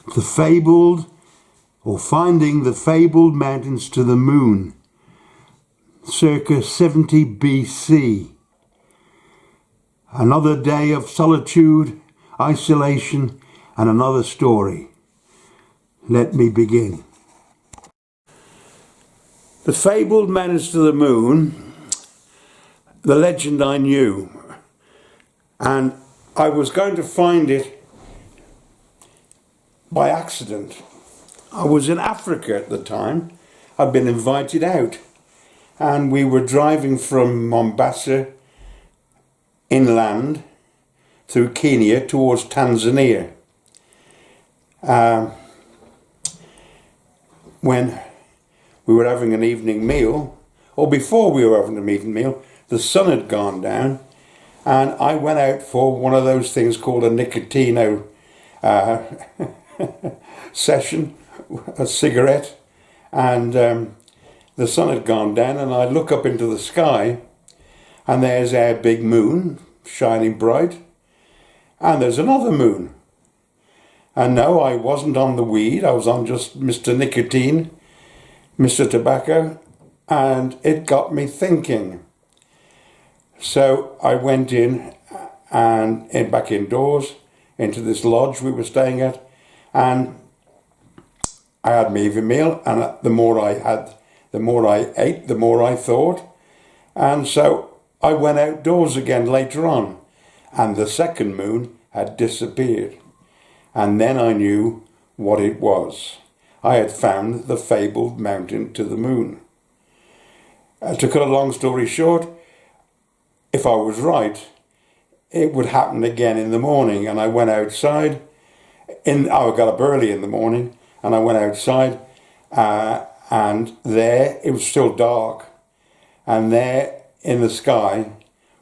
The Fabled, or Finding the Fabled Mountains to the Moon, circa 70 BC. Another day of solitude, isolation, and another story. Let me begin. The Fabled Mountains to the Moon, the legend I knew, and I was going to find it by accident. I was in Africa at the time. I'd been invited out, and we were driving from Mombasa inland through Kenya towards Tanzania. When we were having an evening meal, or before we were having an evening meal, the sun had gone down, and I went out for one of those things called a nicotino session, a cigarette, and the sun had gone down, and I look up into the sky, and there's our big moon shining bright, and there's another moon. And no, I wasn't on the weed, I was on just Mr. Nicotine, Mr. Tobacco, and it got me thinking. So I went in and back indoors into this lodge we were staying at, and I had my evening meal, and the more I ate, the more I thought. And so I went outdoors again later on, and the second moon had disappeared. And then I knew what it was. I had found the fabled mountain to the moon. To cut a long story short, if I was right, it would happen again in the morning. And I went outside. I got up early in the morning, and I went outside, and there, it was still dark, and there in the sky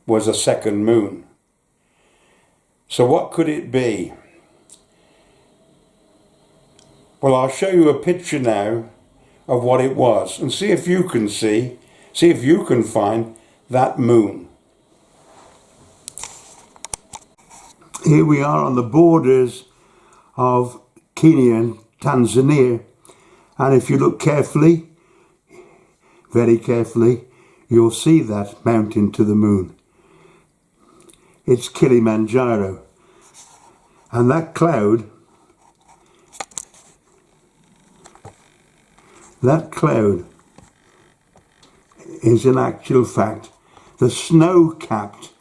was a second moon. So what could it be? Well, I'll show you a picture now of what it was, and see if you can find that moon. Here we are on the borders of Kenya and Tanzania, and if you look carefully, very carefully, you'll see that mountain to the moon. It's Kilimanjaro, and that cloud is in actual fact the snow-capped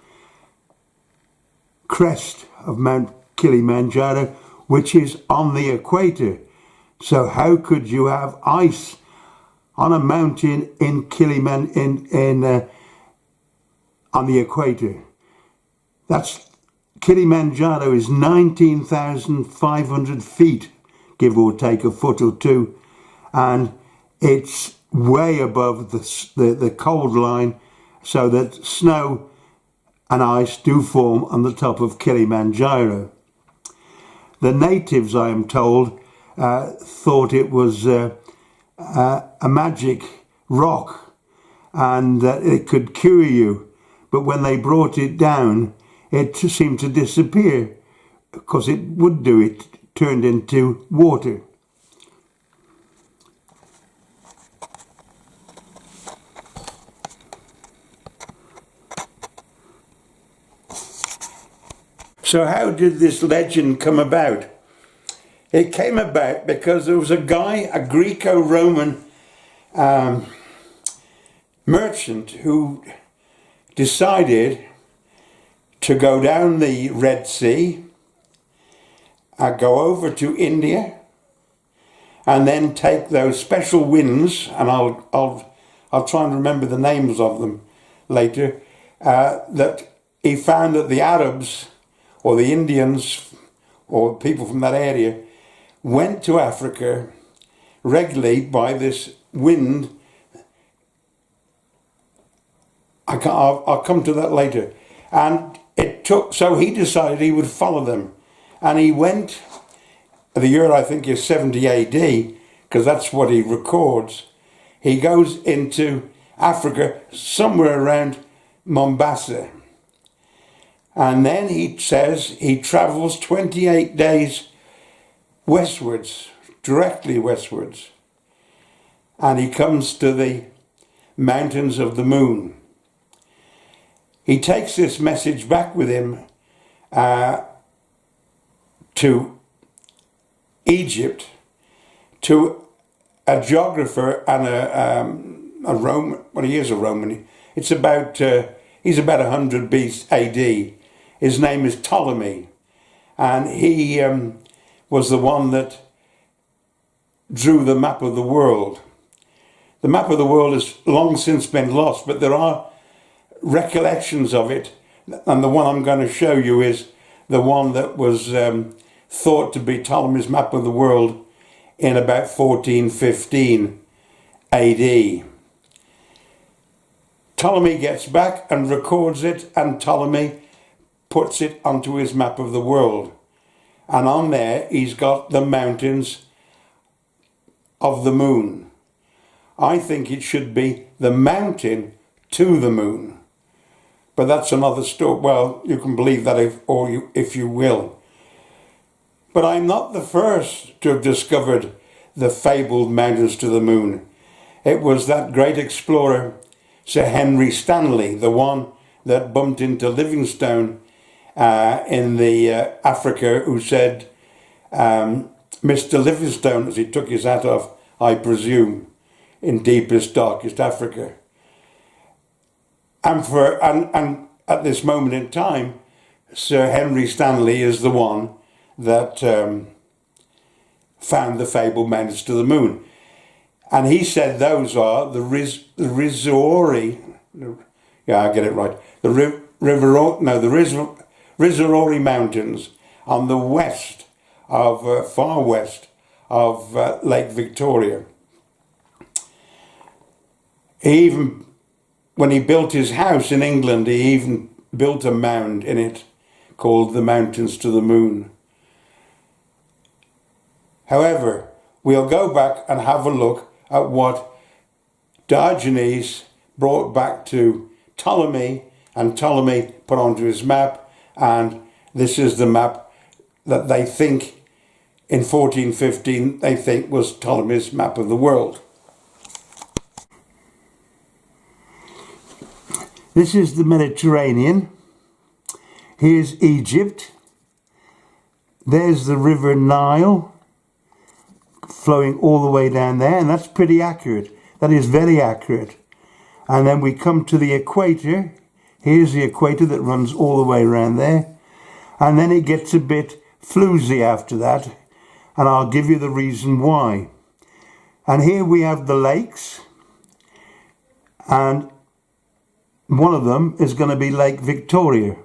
crest of Mount Kilimanjaro, which is on the equator. So how could you have ice on a mountain in on the equator? Kilimanjaro is 19,500 feet, give or take a foot or two, and it's way above the cold line, so that snow and ice do form on the top of Kilimanjaro. The natives, I am told, thought it was a magic rock and that it could cure you. But when they brought it down, it seemed to disappear, because it would do. It turned into water. So how did this legend come about? It came about because there was a guy, a Greco-Roman merchant, who decided to go down the Red Sea, go over to India, and then take those special winds, and I'll try and remember the names of them later, that he found that the Arabs, or the Indians, or people from that area, went to Africa regularly by this wind. I'll come to that later. And so he decided he would follow them. And he went, the year I think is 70 AD, because that's what he records. He goes into Africa somewhere around Mombasa. And then he says he travels 28 days westwards, directly westwards, and he comes to the mountains of the moon. He takes this message back with him to Egypt, to a geographer and a Roman. Well, he is a Roman. It's about he's about 100 AD. His name is Ptolemy, and he was the one that drew the map of the world. The map of the world has long since been lost, but there are recollections of it, and the one I'm going to show you is the one that was thought to be Ptolemy's map of the world in about 1415 AD. Ptolemy gets back and records it, and Ptolemy puts it onto his map of the world. And on there he's got the mountains of the moon. I think it should be the mountain to the moon. But that's another story. Well, you can believe that if you will. But I'm not the first to have discovered the fabled mountains to the moon. It was that great explorer, Sir Henry Stanley, the one that bumped into Livingstone in the Africa, who said, Mr. Livingstone, as he took his hat off, I presume, in deepest, darkest Africa. And at this moment in time, Sir Henry Stanley is the one that found the fabled mountains to the moon. And he said those are the Rizzori, yeah, I get it right, the Rizzori Mountains on the west of, far west of Lake Victoria. He even, when he built his house in England, he even built a mound in it called the Mountains to the Moon. However, we'll go back and have a look at what Diogenes brought back to Ptolemy, and Ptolemy put onto his map, and this is the map that they think in 1415 they think was Ptolemy's map of the world. This is the Mediterranean. Here's Egypt. There's the river Nile flowing all the way down there, and that's pretty accurate. That is very accurate. And then we come to the equator. Here's the equator that runs all the way around there. And then it gets a bit floozy after that, and I'll give you the reason why. And here we have the lakes, and one of them is going to be Lake Victoria.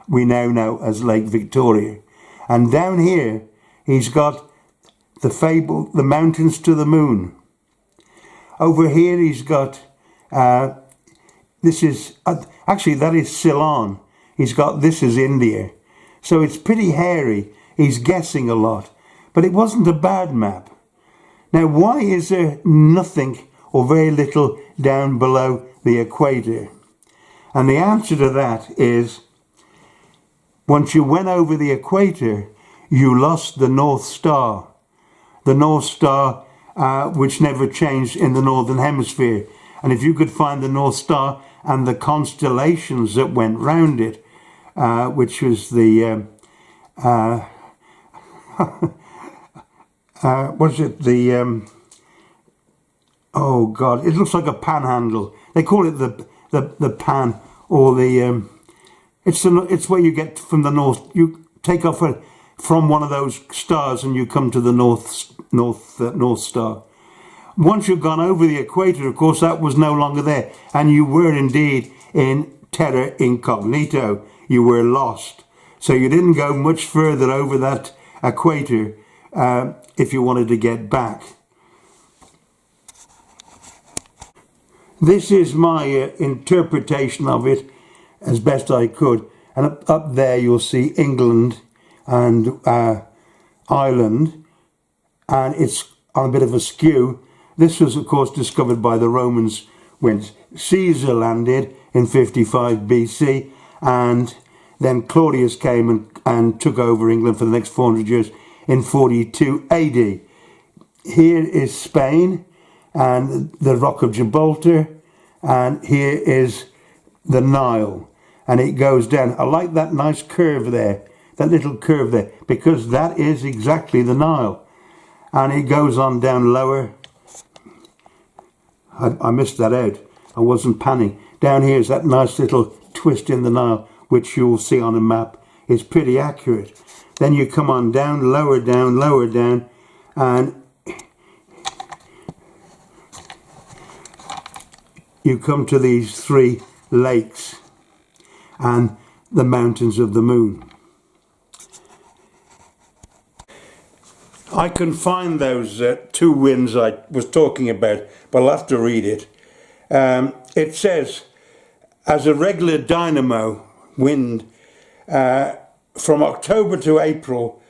We now know as Lake Victoria. And down here, he's got the mountains to the moon. Over here, he's got, this is, actually that is Ceylon. He's got, this is India. So it's pretty hairy. He's guessing a lot. But it wasn't a bad map. Now, why is there nothing or very little down below the equator? And the answer to that is, once you went over the equator, you lost the North Star. The North Star, which never changed in the Northern Hemisphere. And if you could find the North Star and the constellations that went round it, which was the, what is it, the, oh God, it looks like a panhandle. They call it the pan, or the, it's where you get from the north, you take off from one of those stars and you come to the North Star. Once you've gone over the equator, of course, that was no longer there, and you were indeed in terra incognito. You were lost. So you didn't go much further over that equator if you wanted to get back. This is my interpretation of it as best I could. And up there you'll see England and Ireland, and it's on a bit of a skew. This was, of course, discovered by the Romans when Caesar landed in 55 BC, and then Claudius came and took over England for the next 400 years in 42 AD. Here is Spain and the Rock of Gibraltar, and here is the Nile, and it goes down. I like that nice curve there, that little curve there, because that is exactly the Nile, and it goes on down lower. I missed that out. I wasn't panning. Down here is that nice little twist in the Nile, which you'll see on a map. It's pretty accurate. Then you come on down, lower down, and you come to these three lakes and the mountains of the moon. I can find those two winds I was talking about, but I'll have to read it. It says, as a regular dynamo wind, from October to April,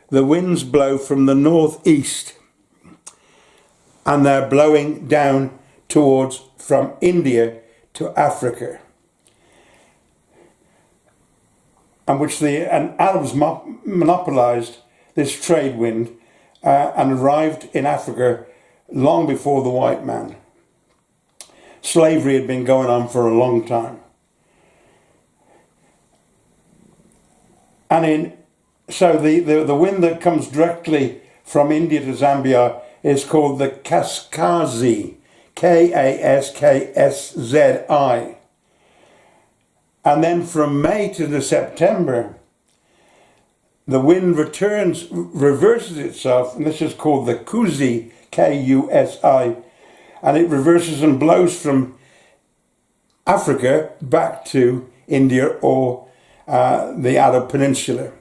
the winds blow from the northeast, and they're blowing down towards from India to Africa, and Arabs monopolized this trade wind and arrived in Africa long before the white man. Slavery had been going on for a long time. So the wind that comes directly from India to Zambia is called the Kaskazi, Kaskszy. And then from May to September, the wind reverses itself, and this is called the Kusi, Kusi, and it reverses and blows from Africa back to India or the Arab Peninsula.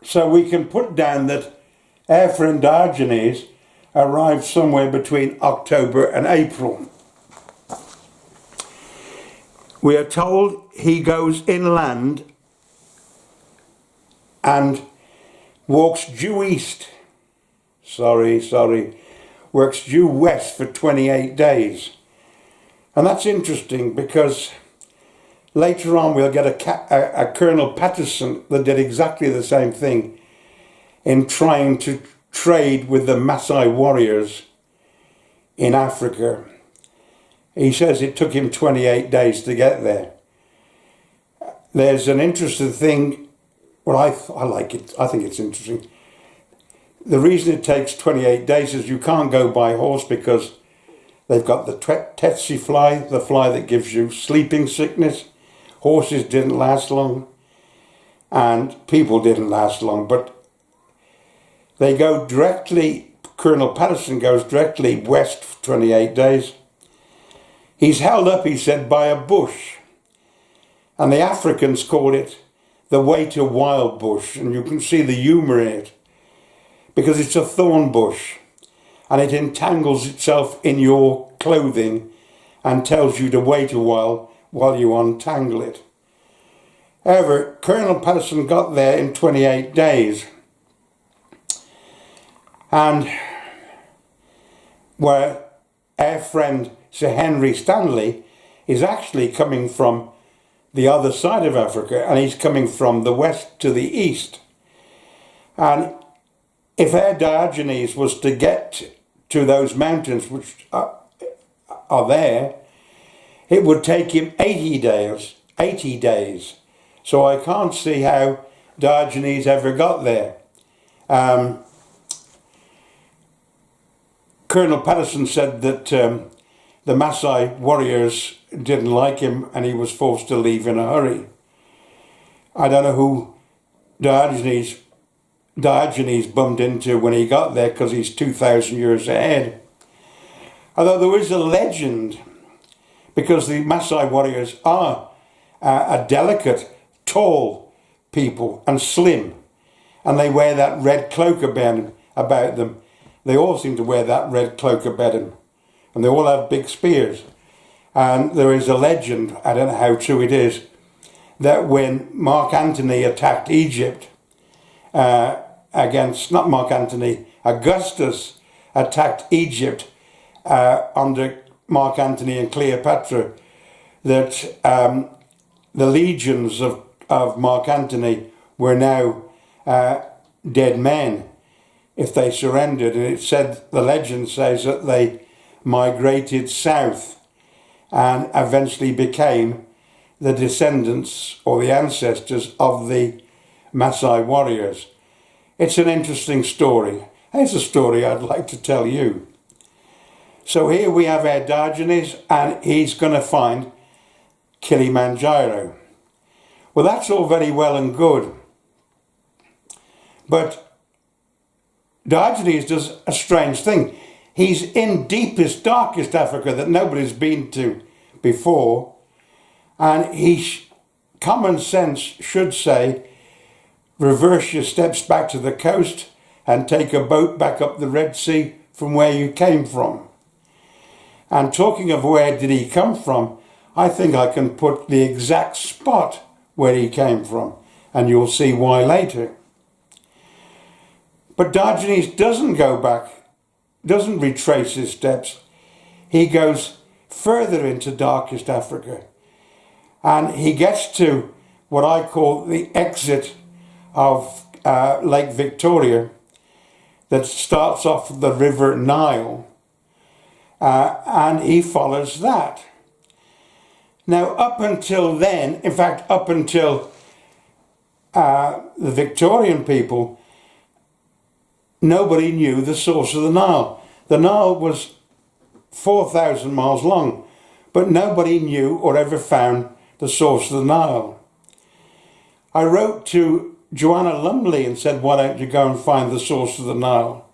So we can put down that Airfriend Diogenes arrived somewhere between October and April. We are told he goes inland and walks due east. Works due west for 28 days. And that's interesting because later on we'll get a Colonel Patterson that did exactly the same thing in trying to trade with the Maasai warriors in Africa. He says it took him 28 days to get there. There's an interesting thing, well, I like it, I think it's interesting. The reason it takes 28 days is you can't go by horse because they've got the tsetse fly, the fly that gives you sleeping sickness. Horses didn't last long, and people didn't last long, but they go directly, Colonel Patterson goes directly west for 28 days. He's held up, he said, by a bush, and the Africans call it the way to wild bush, and you can see the humour in it, because it's a thorn bush, and it entangles itself in your clothing and tells you to wait a while you untangle it. However, Colonel Patterson got there in 28 days, and where our friend Sir Henry Stanley is actually coming from the other side of Africa, and he's coming from the west to the east. And if our Diogenes was to get to those mountains which are there, it would take him 80 days. So I can't see how Diogenes ever got there. Colonel Patterson said that the Maasai warriors didn't like him and he was forced to leave in a hurry. I don't know who Diogenes bumped into when he got there, because he's 2,000 years ahead. Although there is a legend, because the Maasai warriors are a delicate, tall people and slim, and they wear that red cloak about them. They all seem to wear that red cloak about them, and they all have big spears. And there is a legend, I don't know how true it is, that when Mark Antony attacked Egypt, Augustus attacked Egypt under Mark Antony and Cleopatra, that the legions of Mark Antony were now dead men if they surrendered. And it said, the legend says that they migrated south and eventually became the descendants or the ancestors of the Maasai warriors. It's an interesting story. It's a story I'd like to tell you. So here we have our Diogenes, and he's going to find Kilimanjaro. Well, that's all very well and good, but Diogenes does a strange thing. He's in deepest, darkest Africa that nobody's been to before, and common sense should say, reverse your steps back to the coast and take a boat back up the Red Sea from where you came from. And talking of where did he come from, I think I can put the exact spot where he came from, and you'll see why later. But Diogenes doesn't go back, doesn't retrace his steps. He goes further into darkest Africa, and he gets to what I call the exit of Lake Victoria that starts off the river Nile, and he follows that. Now, up until then, in fact, up until the Victorian people, nobody knew the source of the Nile. The Nile was 4,000 miles long, but nobody knew or ever found the source of the Nile. I wrote to Joanna Lumley and said, why don't you go and find the source of the Nile?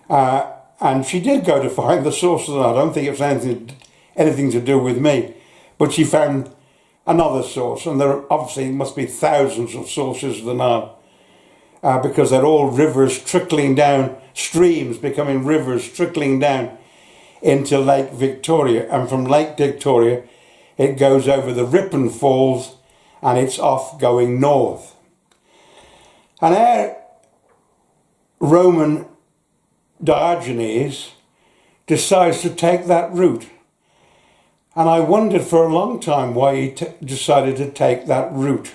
And she did go to find the source of the Nile. I don't think it was anything to do with me. But she found another source, and there obviously must be thousands of sources of the Nile, because they're all rivers trickling down, streams becoming rivers trickling down into Lake Victoria. And from Lake Victoria, it goes over the Ripon Falls, and it's off going north. And our Roman Diogenes decides to take that route. And I wondered for a long time why he decided to take that route.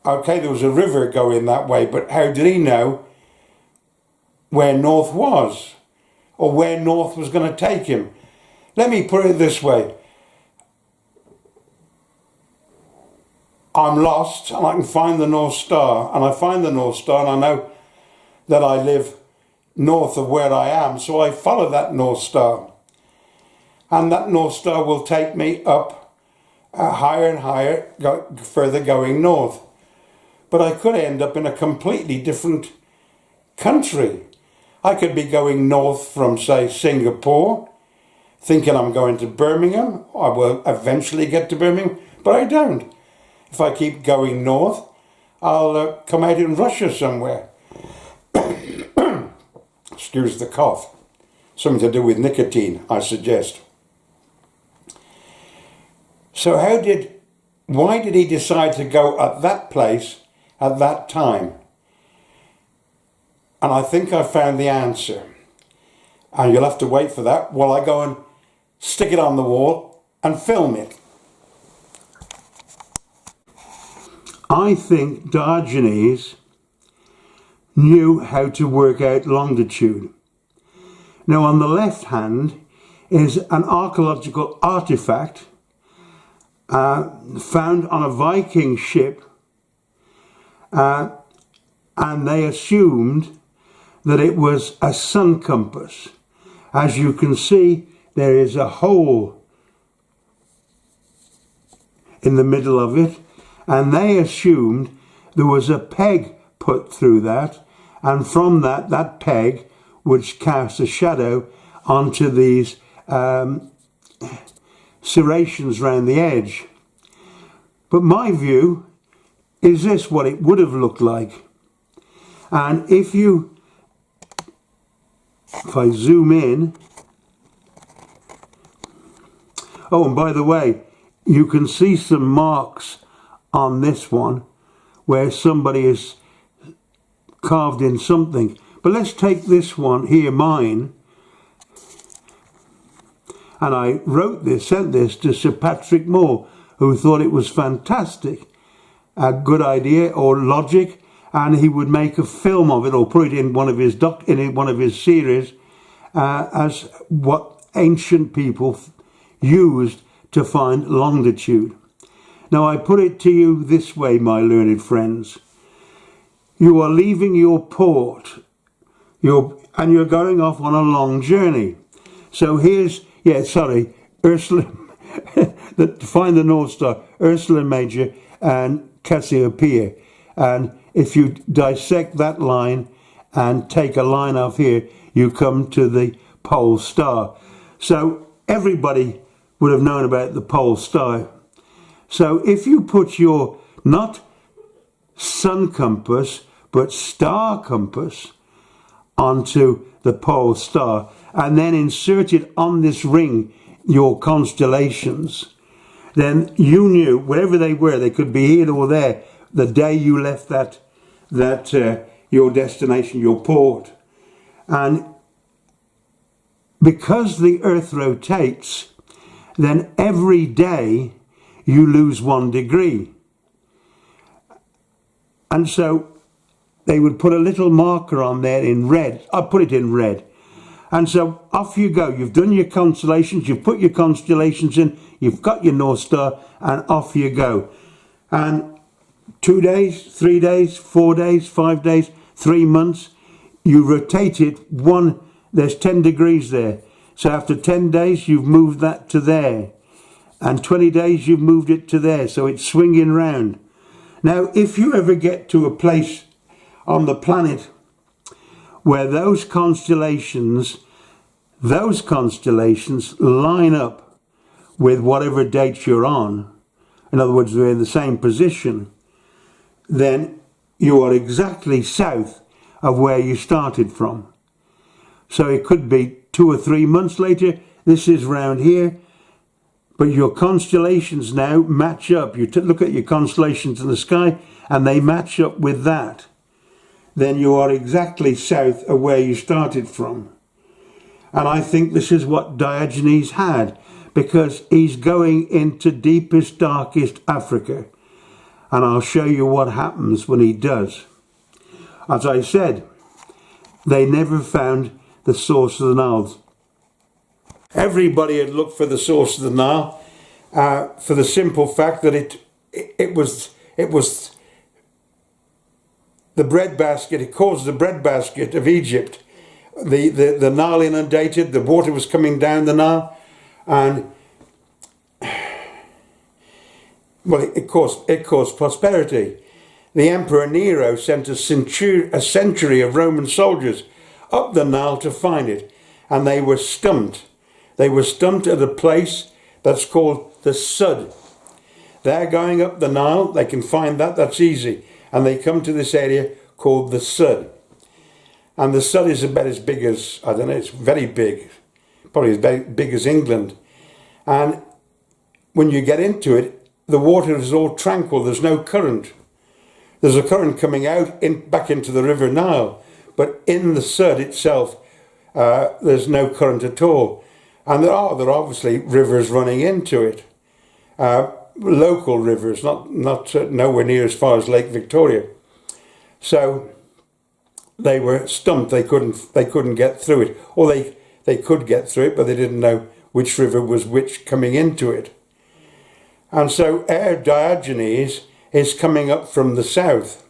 Okay, there was a river going that way, but how did he know where north was, or where north was going to take him? Let me put it this way. I'm lost and I can find the North Star, and I find the North Star, and I know that I live north of where I am, so I follow that North Star. And that North Star will take me up higher and higher, further going north. But I could end up in a completely different country. I could be going north from, say, Singapore, thinking I'm going to Birmingham. I will eventually get to Birmingham, but I don't. If I keep going north, I'll come out in Russia somewhere. Excuse the cough. Something to do with nicotine, I suggest. So why did he decide to go at that place at that time? And I think I found the answer. And you'll have to wait for that while I go and stick it on the wall and film it. I think Diogenes knew how to work out longitude. Now, on the left hand is an archaeological artifact found on a Viking ship, and they assumed that it was a sun compass. As you can see, there is a hole in the middle of it, and they assumed there was a peg put through that, and from that peg would cast a shadow onto these serrations round the edge. But my view is this, what it would have looked like. And if I zoom in, oh, and by the way, you can see some marks on this one where somebody has carved in something. But let's take this one here, mine. And I sent this to Sir Patrick Moore, who thought it was fantastic. a good idea or logic, and he would make a film of it or put it in one of his series as what ancient people used to find longitude. Now I put it to you this way, my learned friends. You are leaving your port, and you're going off on a long journey. So here's, Ursula, to find the North Star, Ursula Major and Cassiopeia. And if you dissect that line and take a line off here, you come to the pole star. So everybody would have known about the pole star. So if you put your, not sun compass, but star compass onto the pole star, and then insert it on this ring, your constellations, then you knew wherever they were, they could be here or there, the day you left that your destination, your port. And because the Earth rotates, then every day you lose 1 degree. And so they would put a little marker on there in red. I'll put it in red. And so off you go. You've done your constellations, you've put your constellations in, you've got your North Star, and off you go. And 2 days, 3 days, 4 days, 5 days, 3 months, you rotate it there's 10 degrees there. So after 10 days, you've moved that to there. And 20 days, you've moved it to there. So it's swinging round. Now, if you ever get to a place on the planet where those constellations line up with whatever date you're on, in other words, they're in the same position, then you are exactly south of where you started from. So it could be 2 or 3 months later, this is round here, but your constellations now match up. You look at your constellations in the sky and they match up with that. Then you are exactly south of where you started from. And I think this is what Diogenes had, because he's going into deepest, darkest Africa. And I'll show you what happens when he does. As I said, they never found the source of the Nile. Everybody had looked for the source of the Nile for the simple fact that it was the breadbasket. It caused the breadbasket of Egypt. The Nile inundated. The water was coming down the Nile, and well, it caused prosperity. The Emperor Nero sent a century of Roman soldiers up the Nile to find it, and they were stumped. They were stumped at a place that's called the Sud. They're going up the Nile, they can find that, that's easy. And they come to this area called the Sud. And the Sud is about as big as, I don't know, it's very big, probably as big as England. And when you get into it, the water is all tranquil, there's no current. There's a current coming out back into the River Nile, but in the Sud itself, there's no current at all. And there are obviously rivers running into it, local rivers, not nowhere near as far as Lake Victoria. So they were stumped. They couldn't get through it, or they could get through it, but they didn't know which river was which coming into it. And so Diogenes is coming up from the south,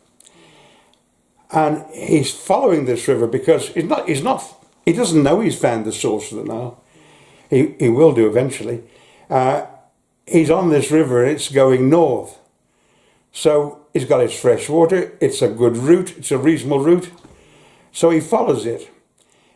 and he's following this river because he doesn't know he's found the source of the Nile. He will do eventually. He's on this river and it's going north. So he's got his fresh water. It's a good route. It's a reasonable route. So he follows it.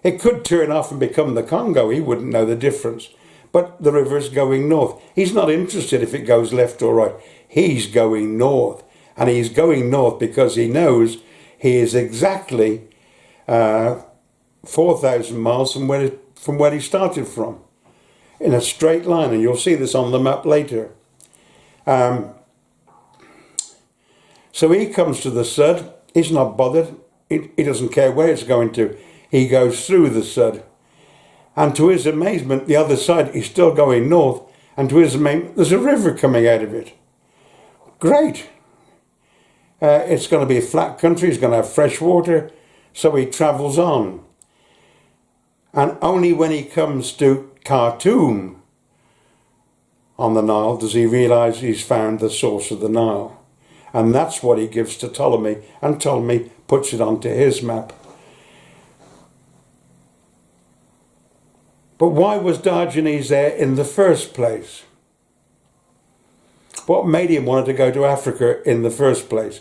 It could turn off and become the Congo. He wouldn't know the difference. But the river's going north. He's not interested if it goes left or right. He's going north. And he's going north because he knows he is exactly 4,000 miles from where he started from, in a straight line, and you'll see this on the map later. So he comes to the Sud. He's not bothered. He doesn't care where it's going to. He goes through the Sud. And to his amazement, the other side, he's still going north, and to his amazement, there's a river coming out of it. Great. it's going to be a flat country, it's going to have fresh water, so he travels on. And only when he comes to Khartoum on the Nile does he realise he's found the source of the Nile. And that's what he gives to Ptolemy, and Ptolemy puts it onto his map. But why was Diogenes there in the first place? What made him want to go to Africa in the first place?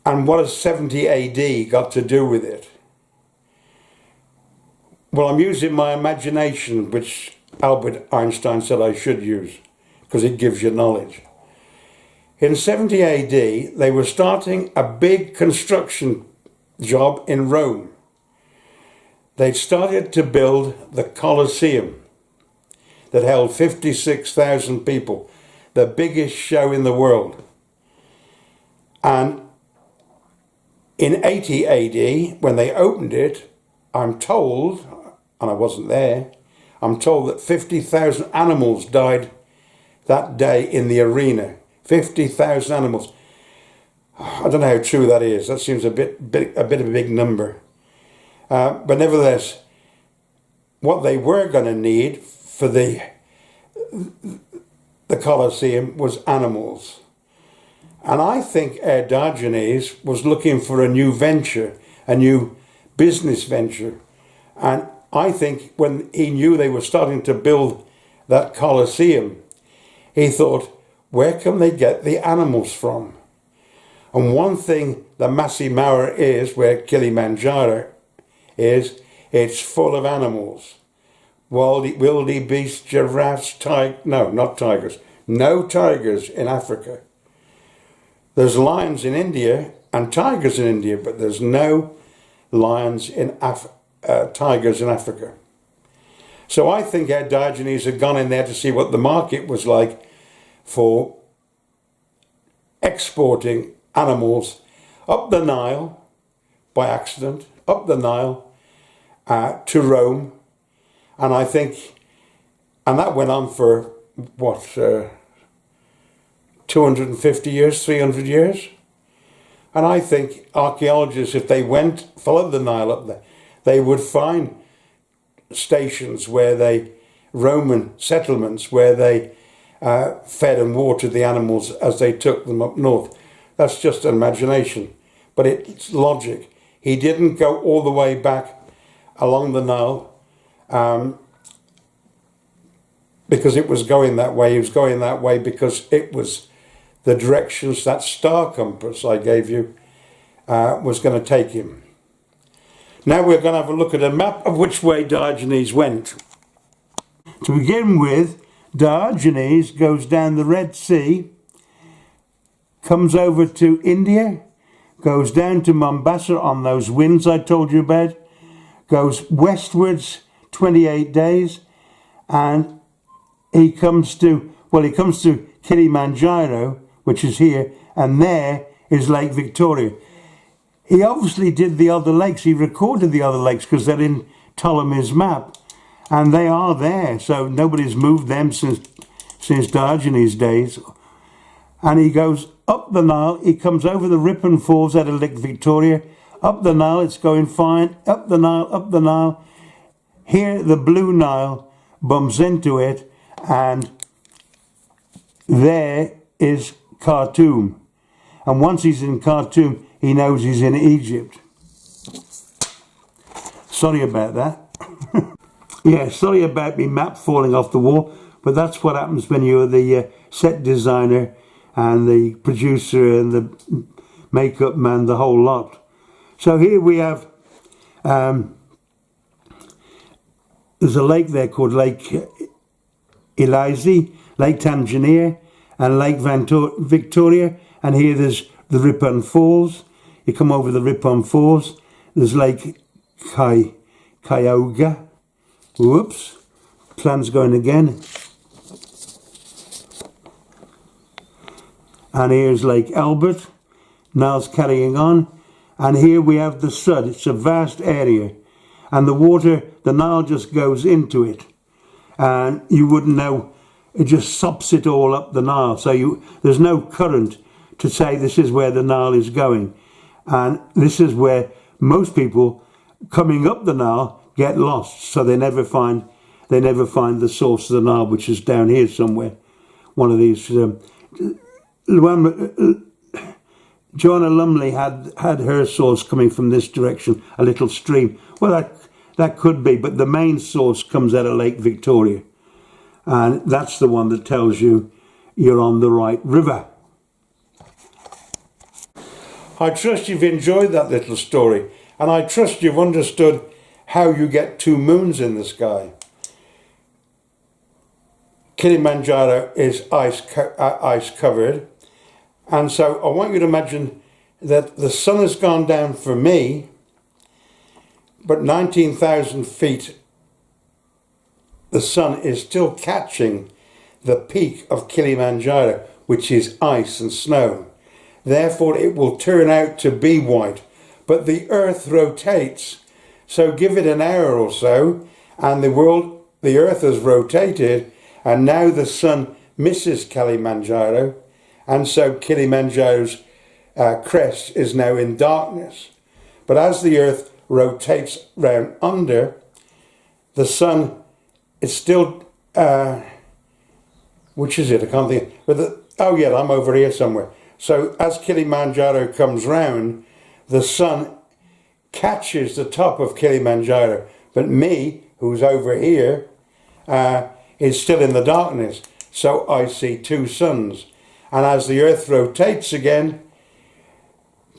And what has 70 AD got to do with it? Well, I'm using my imagination, which Albert Einstein said I should use, because it gives you knowledge. In 70 AD, they were starting a big construction job in Rome. They'd started to build the Colosseum that held 56,000 people, the biggest show in the world. And in 80 AD, when they opened it, I'm told, and I wasn't there, I'm told that 50,000 animals died that day in the arena. 50,000 animals. I don't know how true that is. That seems a bit of a big number. But nevertheless, what they were going to need for the Colosseum was animals. And I think Diogenes was looking for a new venture, a new business venture. And I think when he knew they were starting to build that Colosseum, he thought, where can they get the animals from? And one thing the Masai Mara is, where Kilimanjaro is, it's full of animals. Wildy beasts, giraffes, not tigers. No tigers in Africa. There's lions in India and tigers in India, but there's no lions in tigers in Africa. So I think Diogenes had gone in there to see what the market was like for exporting animals up the Nile by accident, up the Nile to Rome. And I think, and that went on for what, 250 years, 300 years? And I think archaeologists, if they followed the Nile up there, they would find stations Roman settlements where they fed and watered the animals as they took them up north. That's just imagination, but it's logic. He didn't go all the way back along the Nile because it was going that way. He was going that way because it was the directions that star compass I gave you was going to take him. Now we're going to have a look at a map of which way Diogenes went. To begin with, Diogenes goes down the Red Sea, comes over to India, goes down to Mombasa on those winds I told you about, goes westwards 28 days, and he comes to Kilimanjaro, which is here, and there is Lake Victoria. He obviously did the other lakes. He recorded the other lakes because they're in Ptolemy's map, and they are there. So nobody's moved them since Diogenes' days. And he goes up the Nile. He comes over the Ripon Falls out of Lake Victoria. Up the Nile, it's going fine. Up the Nile, up the Nile. Here, the Blue Nile bumps into it, and there is Khartoum. And once he's in Khartoum, he knows he's in Egypt. Sorry about that. Yeah, sorry about me map falling off the wall, but that's what happens when you're the set designer and the producer and the makeup man, the whole lot. So here we have, there's a lake there called Lake Elysee, Lake Tangier, and Lake Victoria, and here there's the Ripon Falls. You come over the Ripon Falls, there's Lake Kyoga. Whoops, plan's going again. And here's Lake Albert, Nile's carrying on. And here we have the Sun. It's a vast area. And the water, the Nile just goes into it. And you wouldn't know, it just sops it all up the Nile. So there's no current to say this is where the Nile is going. And this is where most people coming up the Nile get lost, so they never find the source of the Nile, which is down here somewhere. One of these. Joanna Lumley had her source coming from this direction, a little stream. Well, that could be, but the main source comes out of Lake Victoria, and that's the one that tells you you're on the right river. I trust you've enjoyed that little story, and I trust you've understood how you get two moons in the sky. Kilimanjaro is ice covered, and so I want you to imagine that the sun has gone down for me, but 19,000 feet the sun is still catching the peak of Kilimanjaro, which is ice and snow. Therefore it will turn out to be white, but the earth rotates, so give it an hour or so and the earth has rotated, and now the sun misses Kilimanjaro, and so Kilimanjaro's crest is now in darkness. But as the earth rotates round under, the sun is still, which is it? I can't think. Oh yeah, I'm over here somewhere. So as Kilimanjaro comes round, the sun catches the top of Kilimanjaro, but me, who's over here, is still in the darkness. So I see two suns. And as the earth rotates again,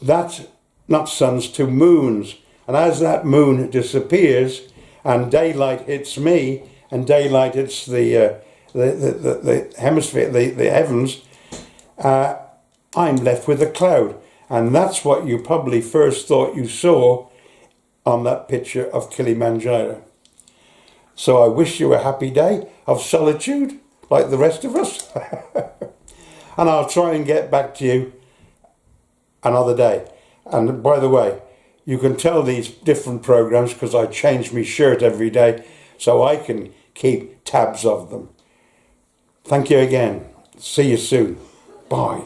that's not suns, two moons. And as that moon disappears and daylight hits me and daylight hits the hemisphere, the heavens, I'm left with a cloud. And that's what you probably first thought you saw on that picture of Kilimanjaro. So I wish you a happy day of solitude, like the rest of us. And I'll try and get back to you another day. And by the way, you can tell these different programs because I change my shirt every day so I can keep tabs of them. Thank you again. See you soon. Bye.